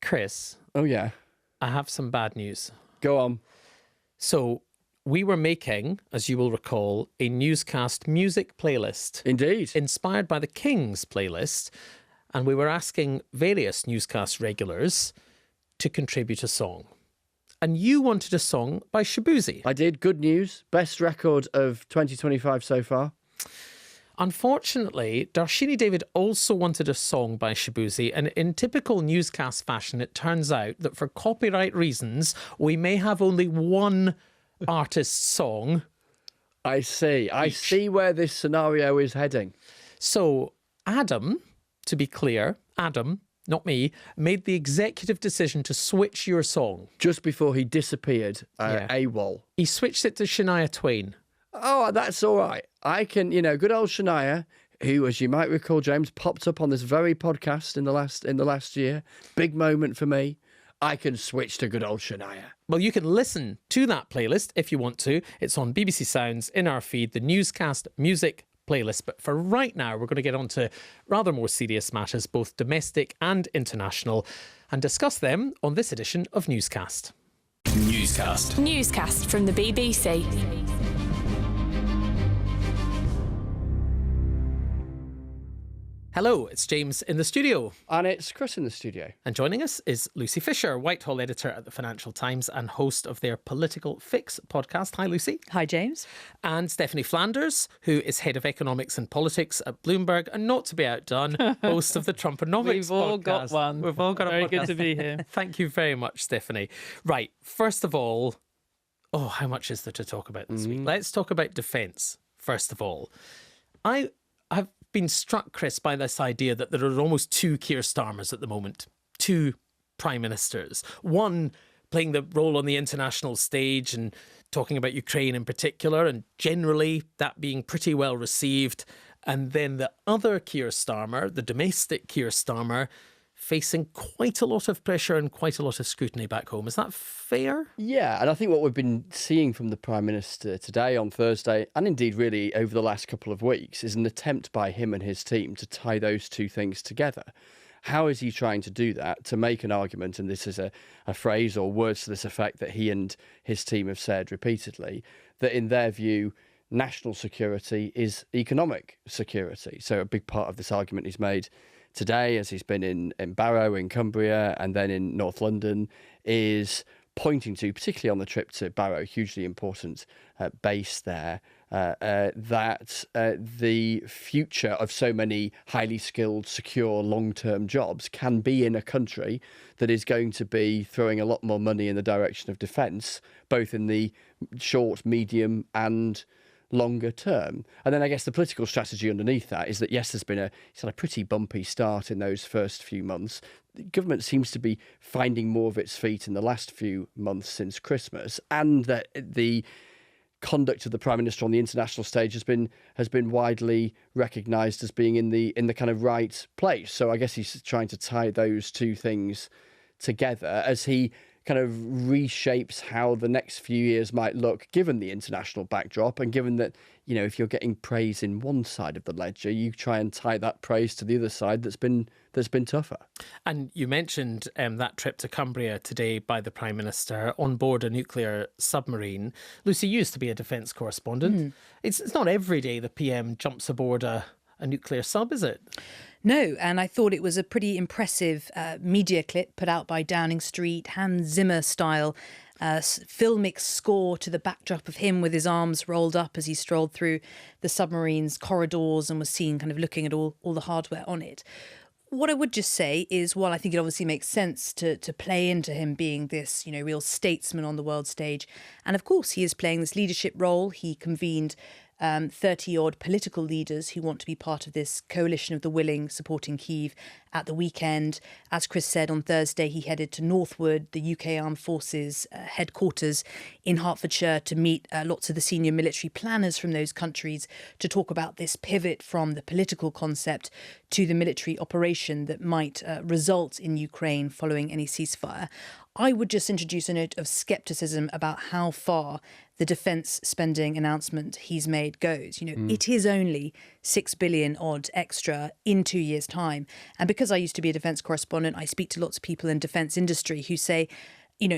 Chris, Oh, yeah. I have some bad news. Go on. So we were making, as you will recall, a Newscast music playlist. Indeed. Inspired by the King's playlist. And we were asking various Newscast regulars to contribute a song. And you wanted a song by Shabuzi. I did. Good news. Best record of 2025 so far. Unfortunately, Darshini David also wanted a song by Shabuzi, and in typical Newscast fashion, it turns out that for copyright reasons, we may have only one artist's song. I see. I see where this scenario is heading. So Adam, to be clear, Adam, not me, made the executive decision to switch your song. Just before he disappeared, AWOL. He switched it to Shania Twain. Oh, that's all right. I can, good old Shania, who, as you might recall, James, popped up on this very podcast in the last year. Big moment for me. I can switch to good old Shania. Well, you can listen to that playlist if you want to. It's on BBC Sounds in our feed, the Newscast music playlist. But for right now, we're going to get on to rather more serious matters, both domestic and international, and discuss them on this edition of Newscast. Newscast from the BBC. Hello, it's James in the studio. And it's Chris in the studio. And joining us is Lucy Fisher, Whitehall editor at the Financial Times and host of their Political Fix podcast. Hi, Lucy. Hi, James. And Stephanie Flanders, who is head of economics and politics at Bloomberg, and not to be outdone, host of the Trumponomics We've all podcast. got one. We've all got a podcast. Very good to be here. Thank you very much, Stephanie. Right, first of all, how much is there to talk about this week? Let's talk about defence, first of all. I've been struck, Chris, by this idea that there are almost two Keir Starmers at the moment, two prime ministers. One playing the role on the international stage and talking about Ukraine in particular, and generally that being pretty well received. And then the other Keir Starmer, the domestic Keir Starmer, facing quite a lot of pressure and quite a lot of scrutiny back home. Is that fair? Yeah, and I think what we've been seeing from the Prime Minister today, on Thursday, and indeed really over the last couple of weeks, is an attempt by him and his team to tie those two things together. How is he trying to do that? To make an argument, and this is a phrase or words to this effect that he and his team have said repeatedly, that in their view, national security is economic security. So a big part of this argument he's made today, as he's been in Barrow, in Cumbria, and then in North London, is pointing to, particularly on the trip to Barrow, hugely important base there, that the future of so many highly skilled, secure, long-term jobs can be in a country that is going to be throwing a lot more money in the direction of defence, both in the short, medium and longer term. And then I guess the political strategy underneath that is that, yes, it's had a pretty bumpy start in those first few months. The government seems to be finding more of its feet in the last few months since Christmas, and that the conduct of the Prime Minister on the international stage has been widely recognised as being in the kind of right place. So I guess he's trying to tie those two things together as he kind of reshapes how the next few years might look, given the international backdrop, and given that, if you're getting praise in one side of the ledger, you try and tie that praise to the other side that's been tougher. And you mentioned that trip to Cumbria today by the Prime Minister on board a nuclear submarine. Lucy, you used to be a defence correspondent. It's not every day the PM jumps aboard a nuclear sub, is it? No, and I thought it was a pretty impressive media clip put out by Downing Street, Hans Zimmer style, filmic score to the backdrop of him with his arms rolled up as he strolled through the submarine's corridors and was seen kind of looking at all the hardware on it. What I would just say is, while I think it obviously makes sense to play into him being this, real statesman on the world stage, and of course he is playing this leadership role. He convened 30-odd political leaders who want to be part of this coalition of the willing supporting Kyiv at the weekend. As Chris said, on Thursday, he headed to Northwood, the UK Armed Forces headquarters in Hertfordshire, to meet lots of the senior military planners from those countries to talk about this pivot from the political concept to the military operation that might result in Ukraine following any ceasefire. I would just introduce a note of scepticism about how far the defence spending announcement he's made goes. It is only 6 billion odd extra in 2 years' time. And because I used to be a defence correspondent, I speak to lots of people in defence industry who say,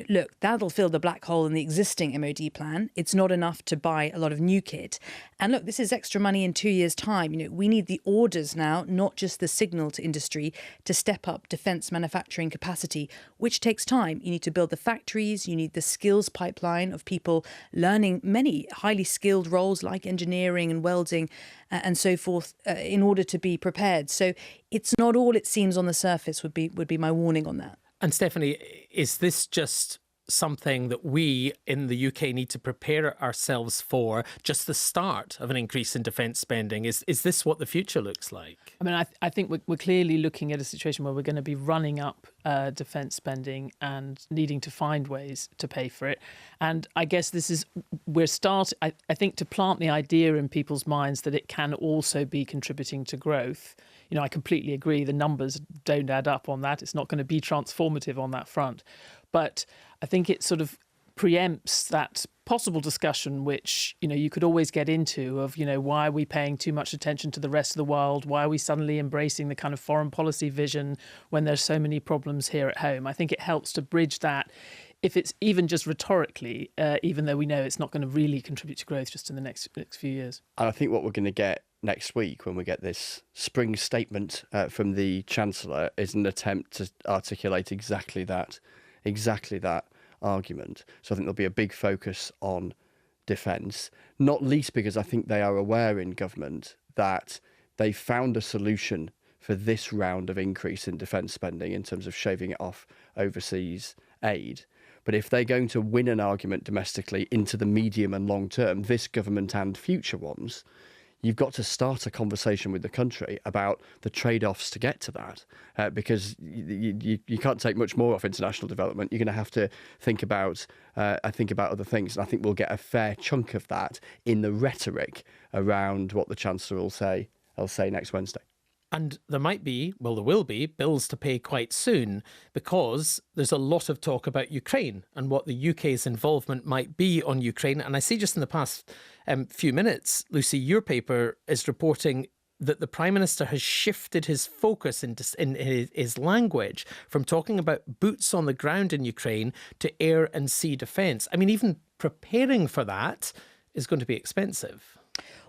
look, that'll fill the black hole in the existing MOD plan. It's not enough to buy a lot of new kit. And look, this is extra money in 2 years' time. We need the orders now, not just the signal to industry to step up defence manufacturing capacity, which takes time. You need to build the factories. You need the skills pipeline of people learning many highly skilled roles like engineering and welding and so forth in order to be prepared. So it's not all it seems on the surface would be my warning on that. And Stephanie, is this just something that we in the UK need to prepare ourselves for, just the start of an increase in defence spending? Is this what the future looks like? I mean, I think we're clearly looking at a situation where we're going to be running up defence spending and needing to find ways to pay for it. And I guess I think to plant the idea in people's minds that it can also be contributing to growth. I completely agree. The numbers don't add up on that. It's not going to be transformative on that front. But I think it sort of preempts that possible discussion, which, you could always get into of, why are we paying too much attention to the rest of the world? Why are we suddenly embracing the kind of foreign policy vision when there's so many problems here at home? I think it helps to bridge that, if it's even just rhetorically, even though we know it's not going to really contribute to growth just in the next few years. And I think what we're going to get next week when we get this spring statement from the Chancellor is an attempt to articulate exactly that argument. So I think there'll be a big focus on defence, not least because I think they are aware in government that they found a solution for this round of increase in defence spending in terms of shaving it off overseas aid. But if they're going to win an argument domestically into the medium and long term, this government and future ones, you've got to start a conversation with the country about the trade-offs to get to that, because you can't take much more off international development. You're going to have to think about other things. And I think we'll get a fair chunk of that in the rhetoric around what the Chancellor will say next Wednesday. And there will be bills to pay quite soon, because there's a lot of talk about Ukraine and what the UK's involvement might be on Ukraine. And I see just in the past few minutes, Lucy, your paper is reporting that the Prime Minister has shifted his focus in his language from talking about boots on the ground in Ukraine to air and sea defence. I mean, even preparing for that is going to be expensive.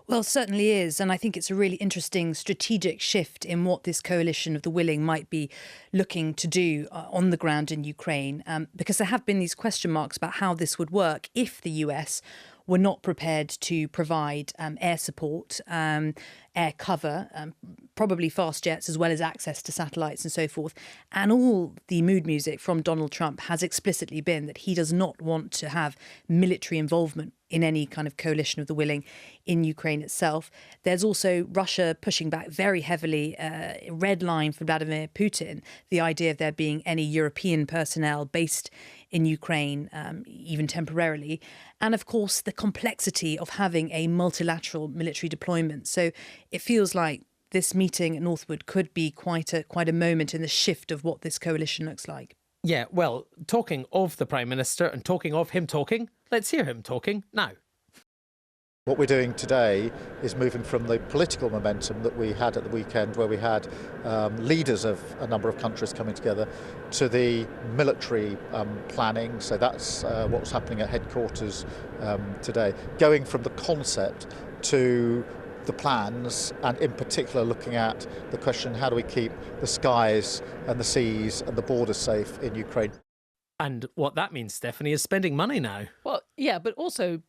Well, certainly is. And I think it's a really interesting strategic shift in what this coalition of the willing might be looking to do on the ground in Ukraine, because there have been these question marks about how this would work if the US were not prepared to provide air support, air cover, probably fast jets, as well as access to satellites and so forth. And all the mood music from Donald Trump has explicitly been that he does not want to have military involvement in any kind of coalition of the willing in Ukraine itself. There's also Russia pushing back very heavily, red line for Vladimir Putin, the idea of there being any European personnel based in Ukraine, even temporarily. And of course, the complexity of having a multilateral military deployment. So it feels like this meeting at Northwood could be quite a moment in the shift of what this coalition looks like. Yeah, well, talking of the Prime Minister and talking of him talking, let's hear him talking now. What we're doing today is moving from the political momentum that we had at the weekend, where we had leaders of a number of countries coming together, to the military planning. So that's what was happening at headquarters today. Going from the concept to the plans, and in particular looking at the question, how do we keep the skies and the seas and the borders safe in Ukraine? And what that means, Stephanie, is spending money now. Well, yeah, but also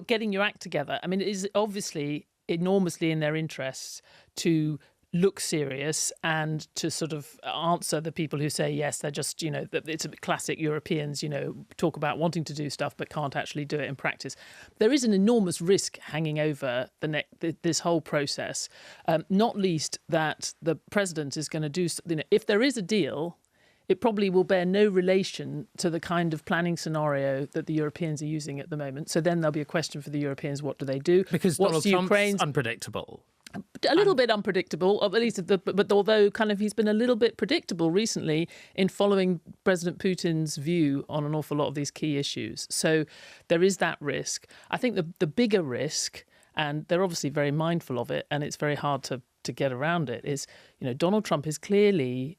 getting your act together. I mean, it is obviously enormously in their interests to look serious and to sort of answer the people who say, yes, they're just, it's a classic Europeans, talk about wanting to do stuff but can't actually do it in practice. There is an enormous risk hanging over this whole process, not least that the president is going to do, if there is a deal, it probably will bear no relation to the kind of planning scenario that the Europeans are using at the moment. So then there'll be a question for the Europeans, what do they do? Because Donald Trump's unpredictable. A little bit unpredictable, or at least, but although kind of he's been a little bit predictable recently in following President Putin's view on an awful lot of these key issues. So there is that risk. I think the bigger risk, and they're obviously very mindful of it, and it's very hard to get around it, is, Donald Trump is clearly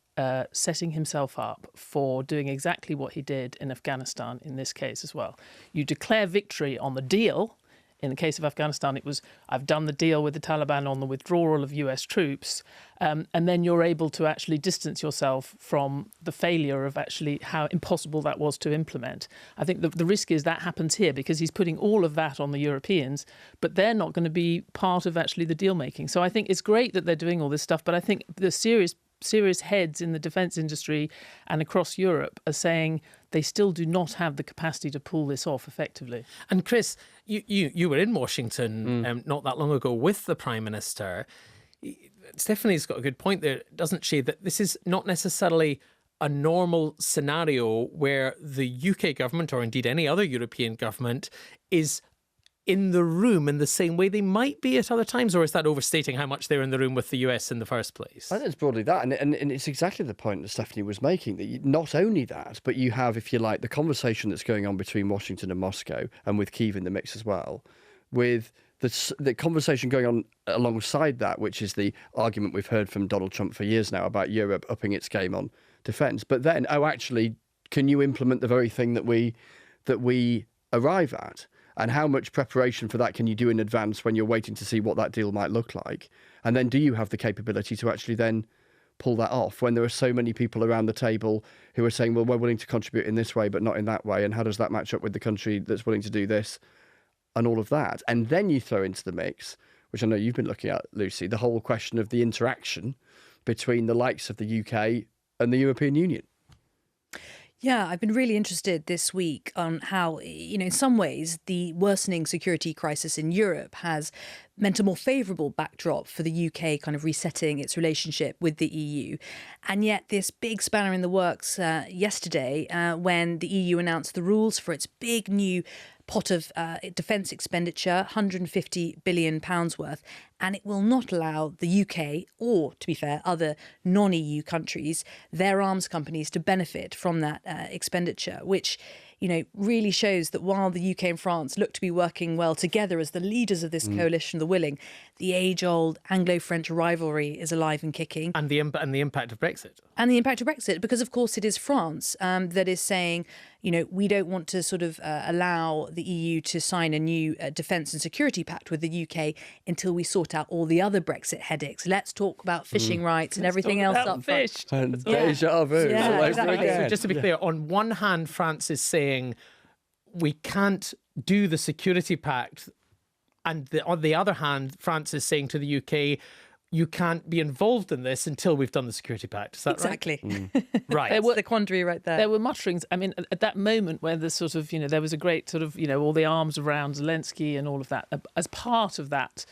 setting himself up for doing exactly what he did in Afghanistan in this case as well. You declare victory on the deal. In the case of Afghanistan, it was, I've done the deal with the Taliban on the withdrawal of US troops, and then you're able to actually distance yourself from the failure of actually how impossible that was to implement. I think the risk is that happens here because he's putting all of that on the Europeans, but they're not going to be part of actually the deal making. So I think it's great that they're doing all this stuff, but I think the serious heads in the defence industry and across Europe are saying they still do not have the capacity to pull this off effectively. And Chris, you were in Washington not that long ago with the Prime Minister. Stephanie's got a good point there, doesn't she? That this is not necessarily a normal scenario where the UK government, or indeed any other European government, is in the room in the same way they might be at other times, or is that overstating how much they're in the room with the US in the first place? I think it's broadly that, and it's exactly the point that Stephanie was making, that not only that, but you have, if you like, the conversation that's going on between Washington and Moscow, and with Kyiv in the mix as well, with the conversation going on alongside that, which is the argument we've heard from Donald Trump for years now about Europe upping its game on defence. But then, actually, can you implement the very thing that we arrive at? And how much preparation for that can you do in advance when you're waiting to see what that deal might look like? And then do you have the capability to actually then pull that off when there are so many people around the table who are saying, well, we're willing to contribute in this way, but not in that way. And how does that match up with the country that's willing to do this and all of that? And then you throw into the mix, which I know you've been looking at, Lucy, the whole question of the interaction between the likes of the UK and the European Union. Yeah, I've been really interested this week on how, in some ways, the worsening security crisis in Europe has meant a more favourable backdrop for the UK kind of resetting its relationship with the EU. And yet this big spanner in the works yesterday when the EU announced the rules for its big new pot of defence expenditure, £150 billion worth, and it will not allow the UK or, to be fair, other non-EU countries, their arms companies to benefit from that expenditure, which really shows that while the UK and France look to be working well together as the leaders of this coalition, the willing, the age-old Anglo-French rivalry is alive and kicking. And the impact of Brexit. And the impact of Brexit, because of course it is France that is saying, we don't want to sort of allow the EU to sign a new defence and security pact with the UK until we sort out all the other Brexit headaches. Let's talk about fishing rights and everything else up front. And deja vu. Yeah, exactly. So just to be clear, on one hand, France is saying we can't do the security pact, and on the other hand, France is saying to the UK, you can't be involved in this until we've done the security pact. Is that exactly. Right? Right. That's the quandary right there. There were mutterings. I mean, at that moment where the sort of, there was a great sort of, all the arms around Zelensky and all of that, as part of that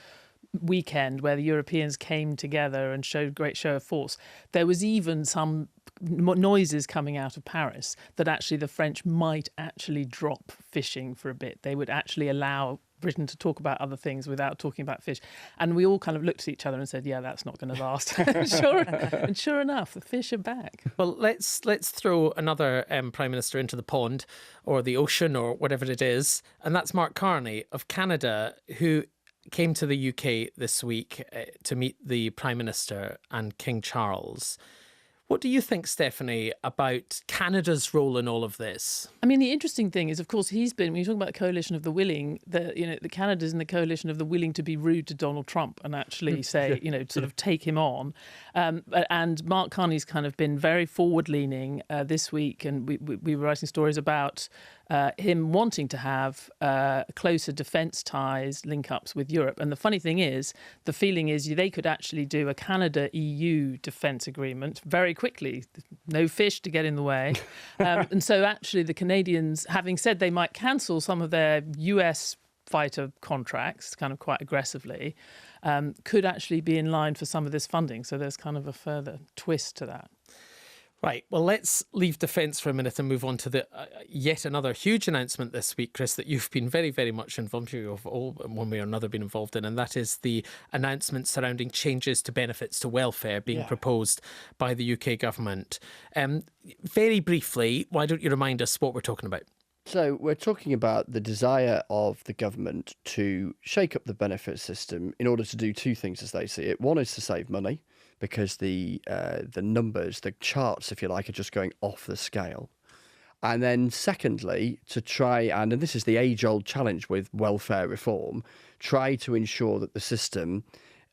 weekend where the Europeans came together and showed great show of force, there was even some noises coming out of Paris that actually the French might actually drop fishing for a bit. They would actually allow Britain to talk about other things without talking about fish. And we all kind of looked at each other and said, yeah, that's not going to last. And sure enough, the fish are back. Well, let's throw another Prime Minister into the pond or the ocean or whatever it is. And that's Mark Carney of Canada, who came to the UK this week to meet the Prime Minister and King Charles. What do you think, Stephanie, about Canada's role in all of this? I mean, the interesting thing is, of course, he's been, when you talk about the coalition of the willing, the Canada's in the coalition of the willing to be rude to Donald Trump and actually say, sort of take him on. And Mark Carney's kind of been very forward-leaning this week, and we were writing stories about him wanting to have closer defence ties, link-ups with Europe. And the funny thing is, the feeling is they could actually do a Canada-EU defence agreement very quickly. No fish to get in the way. And so actually the Canadians, having said they might cancel some of their US fighter contracts kind of quite aggressively, could actually be in line for some of this funding. So there's kind of a further twist to that. Right, well, let's leave defence for a minute and move on to the yet another huge announcement this week, Chris, that you've been very, very much involved, you've all one way or another been involved in, and that is the announcement surrounding changes to benefits to welfare being proposed by the UK government. Very briefly, why don't you remind us what we're talking about? So we're talking about the desire of the government to shake up the benefit system in order to do two things, as they see it. One is to save money, because the numbers, the charts, if you like, are just going off the scale. And then secondly, to try and this is the age-old challenge with welfare reform, try to ensure that the system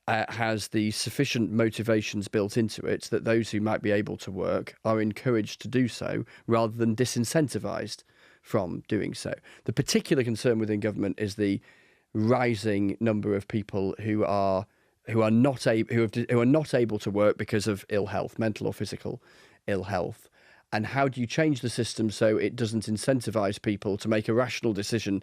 has the sufficient motivations built into it that those who might be able to work are encouraged to do so rather than disincentivised from doing so. The particular concern within government is the rising number of people who are not able to work because of ill health, mental or physical ill health. And how do you change the system so it doesn't incentivise people to make a rational decision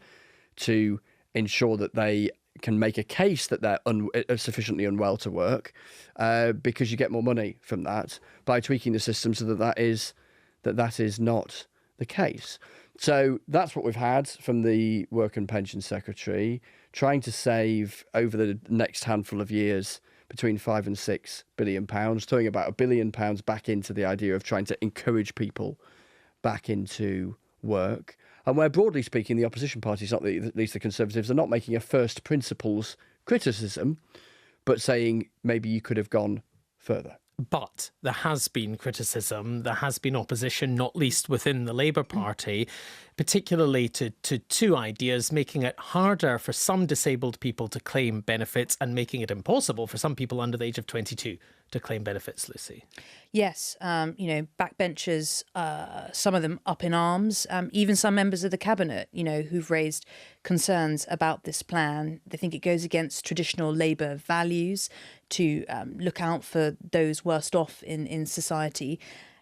to ensure that they can make a case that they're sufficiently unwell to work, because you get more money from that by tweaking the system so that is not the case. So that's what we've had from the Work and Pension Secretary, trying to save over the next handful of years between £5 and £6 billion, throwing about £1 billion back into the idea of trying to encourage people back into work. And where, broadly speaking, the opposition parties, not at least the Conservatives, are not making a first principles criticism, but saying maybe you could have gone further. But there has been criticism, there has been opposition, not least within the Labour Party, particularly to two ideas: making it harder for some disabled people to claim benefits and making it impossible for some people under the age of 22 to claim benefits, Lucy. Yes, backbenchers, some of them up in arms, even some members of the cabinet, who've raised concerns about this plan. They think it goes against traditional Labour values to look out for those worst off in society.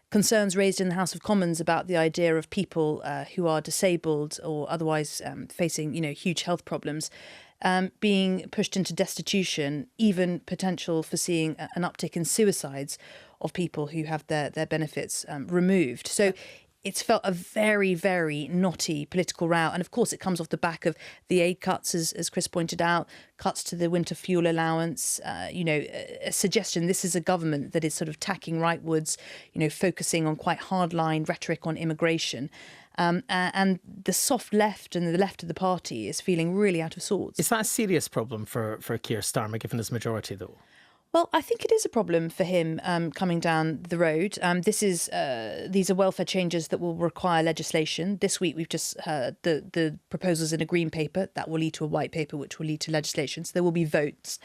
Concerns raised in the House of Commons about the idea of people who are disabled or otherwise facing, huge health problems, being pushed into destitution, even potential for seeing an uptick in suicides of people who have their benefits removed. So it's felt a very, very knotty political row. And of course, it comes off the back of the aid cuts, as Chris pointed out, cuts to the winter fuel allowance, a suggestion this is a government that is sort of tacking rightwards, focusing on quite hardline rhetoric on immigration. And the soft left and the left of the party is feeling really out of sorts. Is that a serious problem for Keir Starmer, given his majority, though? Well, I think it is a problem for him coming down the road. These are welfare changes that will require legislation. This week, we've just heard the proposals in a green paper that will lead to a white paper, which will lead to legislation. So there will be votes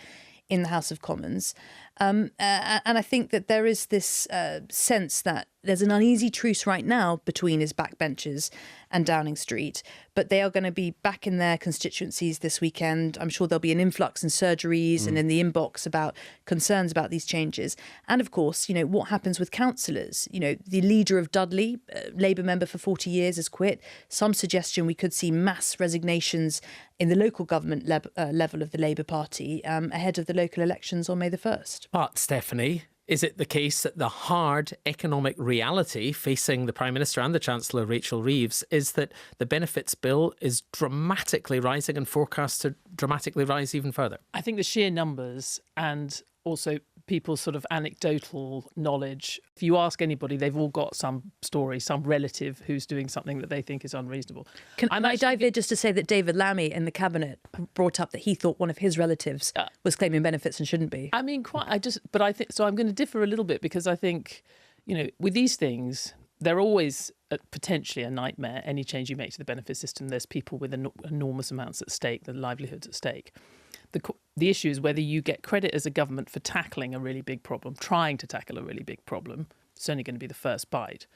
in the House of Commons. And I think that there is this sense that there's an uneasy truce right now between his backbenchers and Downing Street, but they are going to be back in their constituencies this weekend. I'm sure there'll be an influx in surgeries and in the inbox about concerns about these changes. And of course, what happens with councillors? The leader of Dudley, Labour member for 40 years, has quit. Some suggestion we could see mass resignations in the local government level of the Labour Party ahead of the local elections on May the 1st. But, Stephanie, is it the case that the hard economic reality facing the Prime Minister and the Chancellor, Rachel Reeves, is that the benefits bill is dramatically rising and forecast to dramatically rise even further? I think the sheer numbers and also people's sort of anecdotal knowledge, if you ask anybody, they've all got some story, some relative who's doing something that they think is unreasonable. Can I dive in just to say that David Lammy in the cabinet brought up that he thought one of his relatives was claiming benefits and shouldn't be. I mean, I think so. I'm going to differ a little bit because I think, with these things, they're always potentially a nightmare. Any change you make to the benefit system, there's people with enormous amounts at stake, their livelihoods at stake. The issue is whether you get credit as a government for tackling a really big problem, trying to tackle a really big problem. It's only going to be the first bite,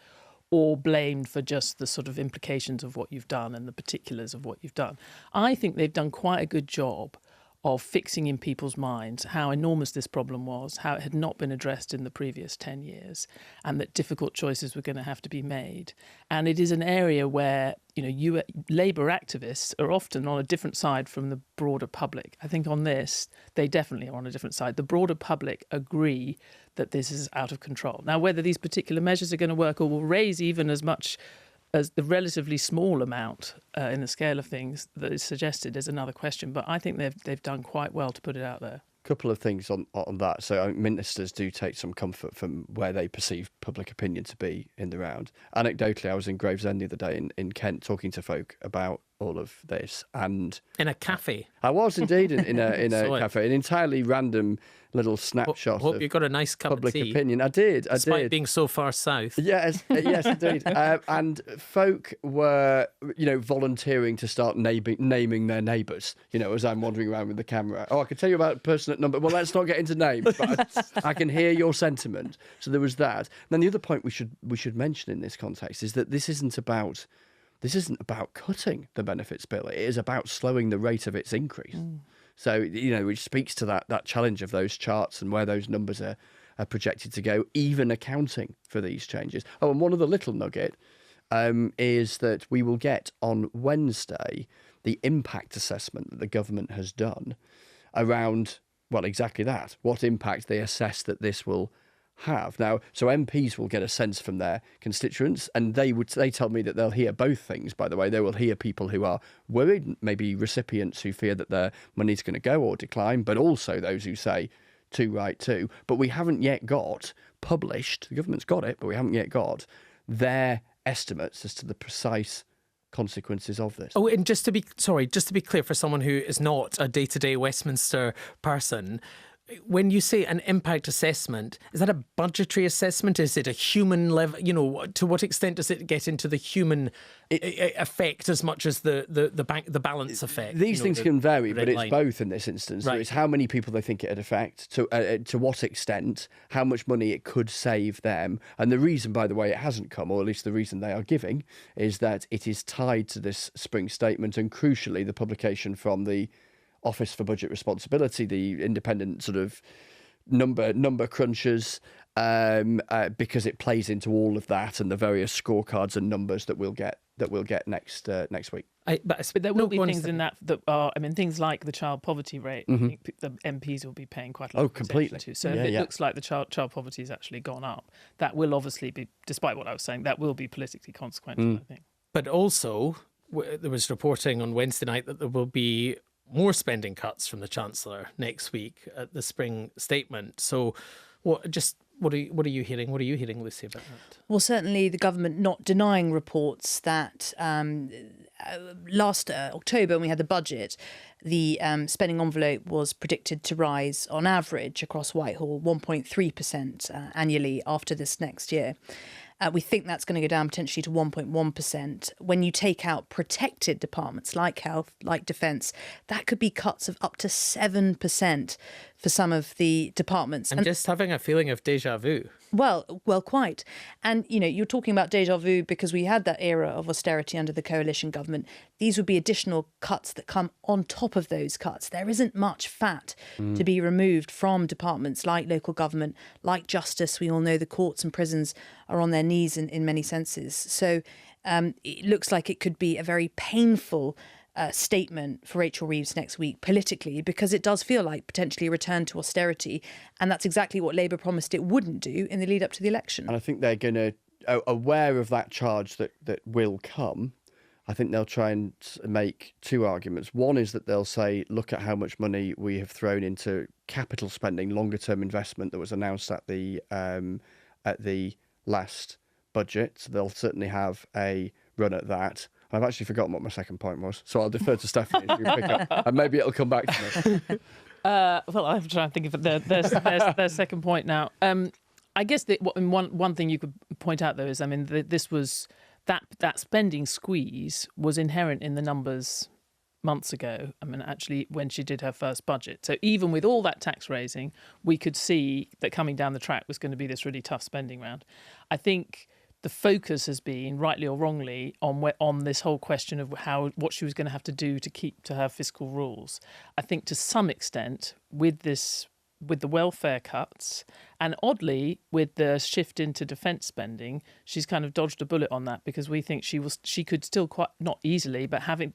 or blamed for just the sort of implications of what you've done and the particulars of what you've done. I think they've done quite a good job of fixing in people's minds how enormous this problem was, how it had not been addressed in the previous 10 years, and that difficult choices were going to have to be made. And it is an area where, Labour activists are often on a different side from the broader public. I think on this, they definitely are on a different side. The broader public agree that this is out of control. Now, whether these particular measures are going to work or will raise even as much as the relatively small amount in the scale of things that is suggested is another question. But I think they've done quite well to put it out there. Couple of things on that. So ministers do take some comfort from where they perceive public opinion to be in the round. Anecdotally, I was in Gravesend the other day in Kent talking to folk about all of this, and in a cafe. I was indeed in a cafe, an entirely random little snapshot. Hope you got a nice cup public of tea. Opinion. I did. Despite being so far south. Yes, indeed. And folk were, volunteering to start naming their neighbours. As I'm wandering around with the camera. Oh, I can tell you about person at number. Well, let's not get into names, but I can hear your sentiment. So there was that. And then the other point we should mention in this context is that this isn't about cutting the benefits bill. It is about slowing the rate of its increase. So, which speaks to that challenge of those charts and where those numbers are projected to go, even accounting for these changes. Oh, and one other little nugget is that we will get on Wednesday the impact assessment that the government has done around, well, exactly that, what impact they assess that this will have. Now, so MPs will get a sense from their constituents, and they tell me that they'll hear both things, by the way. They will hear people who are worried, maybe recipients who fear that their money's going to go or decline, but also those who say too right too. But we haven't yet got published, the government's got it, but we haven't yet got their estimates as to the precise consequences of this. Oh, and just to be clear for someone who is not a day-to-day Westminster person, when you say an impact assessment, is that a budgetary assessment? Is it a human level? To what extent does it get into the human effect as much as the balance effect? These things can vary, but it's both in this instance. Right. So it's how many people they think it'd affect, to what extent, how much money it could save them. And the reason, by the way, it hasn't come, or at least the reason they are giving, is that it is tied to this spring statement and, crucially, the publication from the Office for Budget Responsibility, the independent sort of number crunchers, because it plays into all of that and the various scorecards and numbers that we'll get next week. But there will be things in that are, things like the child poverty rate. I think the MPs will be paying quite a lot of attention to. So if it looks like the child poverty has actually gone up, that will obviously be, despite what I was saying, that will be politically consequential, I think. But also, there was reporting on Wednesday night that there will be more spending cuts from the Chancellor next week at the spring statement. So what are you hearing? What are you hearing, Lucy, about that? Well, certainly the government not denying reports that last October, when we had the budget, the spending envelope was predicted to rise on average across Whitehall 1.3% annually after this next year. We think that's going to go down potentially to 1.1%. When you take out protected departments like health, like defence, that could be cuts of up to 7% for some of the departments. I'm just having a feeling of déjà vu. Well, quite. And, you're talking about déjà vu because we had that era of austerity under the coalition government. These would be additional cuts that come on top of those cuts. There isn't much fat to be removed from departments like local government, like justice. We all know the courts and prisons are on their knees in many senses. So it looks like it could be a very painful statement for Rachel Reeves next week politically, because it does feel like potentially a return to austerity. And that's exactly what Labour promised it wouldn't do in the lead up to the election. And I think they're going to, aware of that charge that will come, I think they'll try and make two arguments. One is that they'll say, look at how much money we have thrown into capital spending, longer term investment that was announced at the last budget. So they'll certainly have a run at that. I've actually forgotten what my second point was, so I'll defer to Stephanie to pick up, and maybe it'll come back to me. Well, I'm trying to think of their second point now. I guess one thing you could point out, though, is, this was that spending squeeze was inherent in the numbers months ago. Actually, when she did her first budget. So even with all that tax raising, we could see that coming down the track was going to be this really tough spending round. I think the focus has been, rightly or wrongly, on this whole question of what she was going to have to do to keep to her fiscal rules. I think to some extent with the welfare cuts, and oddly with the shift into defence spending, she's kind of dodged a bullet on that, because we think she could still quite, not easily, but having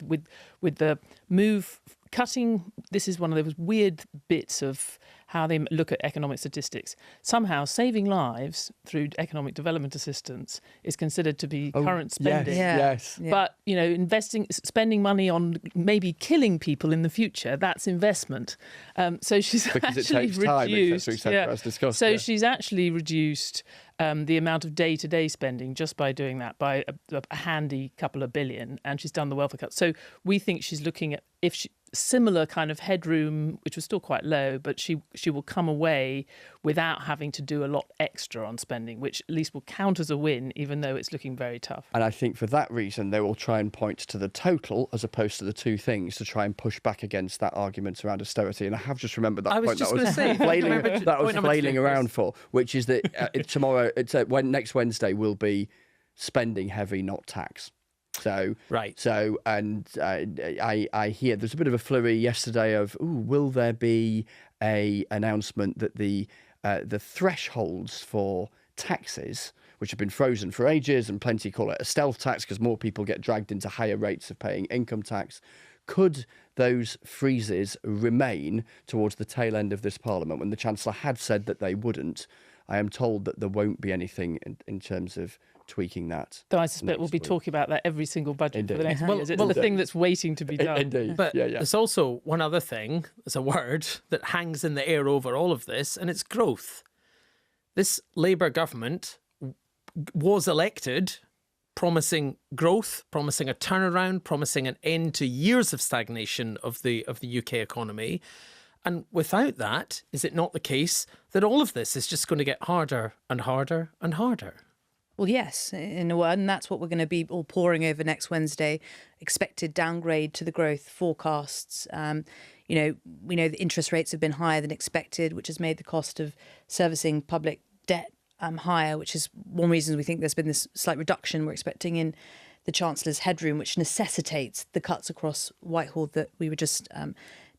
with the move cutting. This is one of those weird bits of how they look at economic statistics. Somehow saving lives through economic development assistance is considered to be current spending. Yes. Yeah. But, spending money on maybe killing people in the future, that's investment. So she's Because actually it takes time, reduced. as discussed. She's actually reduced the amount of day-to-day spending just by doing that, by a handy couple of billion, and she's done the welfare cut. So we think she's looking at similar kind of headroom, which was still quite low, but she will come away without having to do a lot extra on spending, which at least will count as a win, even though it's looking very tough. And I think for that reason, they will try and point to the total as opposed to the two things to try and push back against that argument around austerity. And I have just remembered that point that I was flailing around for, which is that tomorrow, next Wednesday will be spending heavy, not tax. So Right. So, and I hear there's a bit of a flurry yesterday of, will there be a announcement that the thresholds for taxes, which have been frozen for ages, and plenty call it a stealth tax because more people get dragged into higher rates of paying income tax, could those freezes remain towards the tail end of this Parliament, when the Chancellor had said that they wouldn't? I am told that there won't be anything in terms of tweaking that. Though I suspect we'll be talking about that every single budget for the next Well, years. It's the thing that's waiting to be done. Indeed. But yeah. there's also one other thing, there's a word that hangs in the air over all of this, and it's growth. This Labour government was elected promising growth, promising a turnaround, promising an end to years of stagnation of the UK economy. And without that, is it not the case that all of this is just going to get harder and harder and harder? Well, yes, in a word, and that's what we're going to be all poring over next Wednesday. Expected downgrade to the growth forecasts. We know the interest rates have been higher than expected, which has made the cost of servicing public debt higher, which is one reason we think there's been this slight reduction we're expecting in the Chancellor's headroom, which necessitates the cuts across Whitehall that we were just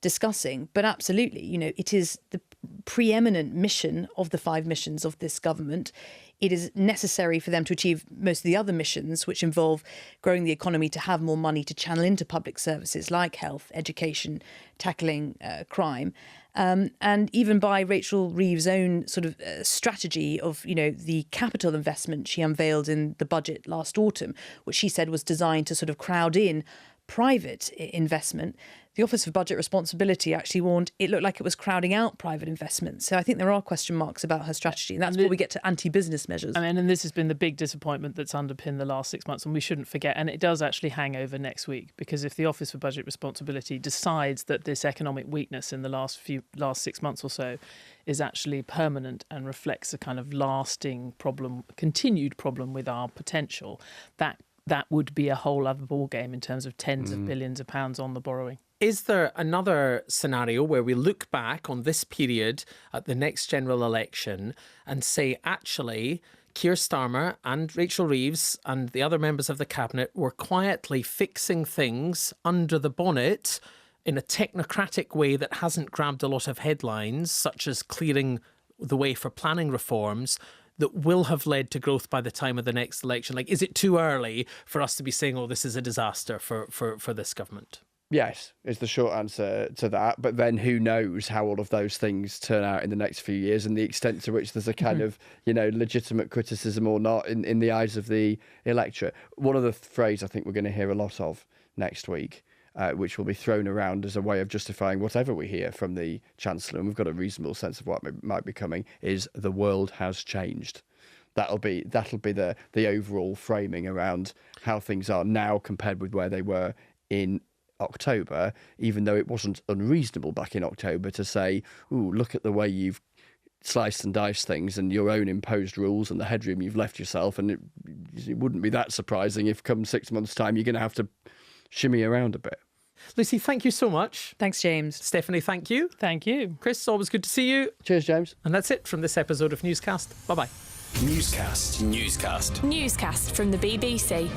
discussing. But absolutely, it is the preeminent mission of the 5 missions of this government. It is necessary for them to achieve most of the other missions, which involve growing the economy to have more money to channel into public services like health, education, tackling crime. And even by Rachel Reeves' own sort of strategy of, the capital investment she unveiled in the budget last autumn, which she said was designed to sort of crowd in private investment. The Office for Budget Responsibility actually warned it looked like it was crowding out private investment. So I think there are question marks about her strategy. And that's where we get to anti-business measures. And this has been the big disappointment that's underpinned the last 6 months. And we shouldn't forget, and it does actually hang over next week, because if the Office for Budget Responsibility decides that this economic weakness in the last 6 months or so is actually permanent and reflects a kind of lasting problem, continued problem with our potential, that would be a whole other ballgame in terms of tens of billions of pounds on the borrowing. Is there another scenario where we look back on this period at the next general election and say, actually, Keir Starmer and Rachel Reeves and the other members of the cabinet were quietly fixing things under the bonnet in a technocratic way that hasn't grabbed a lot of headlines, such as clearing the way for planning reforms, that will have led to growth by the time of the next election? Like, is it too early for us to be saying, this is a disaster for this government? Yes, is the short answer to that. But then who knows how all of those things turn out in the next few years, and the extent to which there's a kind of, legitimate criticism or not in the eyes of the electorate. One of the phrase I think we're going to hear a lot of next week, which will be thrown around as a way of justifying whatever we hear from the Chancellor, and we've got a reasonable sense of what might be coming, is the world has changed. That'll be the overall framing around how things are now compared with where they were in October, even though it wasn't unreasonable back in October to say, look at the way you've sliced and diced things and your own imposed rules and the headroom you've left yourself. And it wouldn't be that surprising if come 6 months' time you're going to have to shimmy around a bit. Lucy, thank you so much. Thanks, James. Stephanie, thank you. Thank you. Chris, always good to see you. Cheers, James. And that's it from this episode of Newscast. Bye-bye. Newscast. Newscast from the BBC.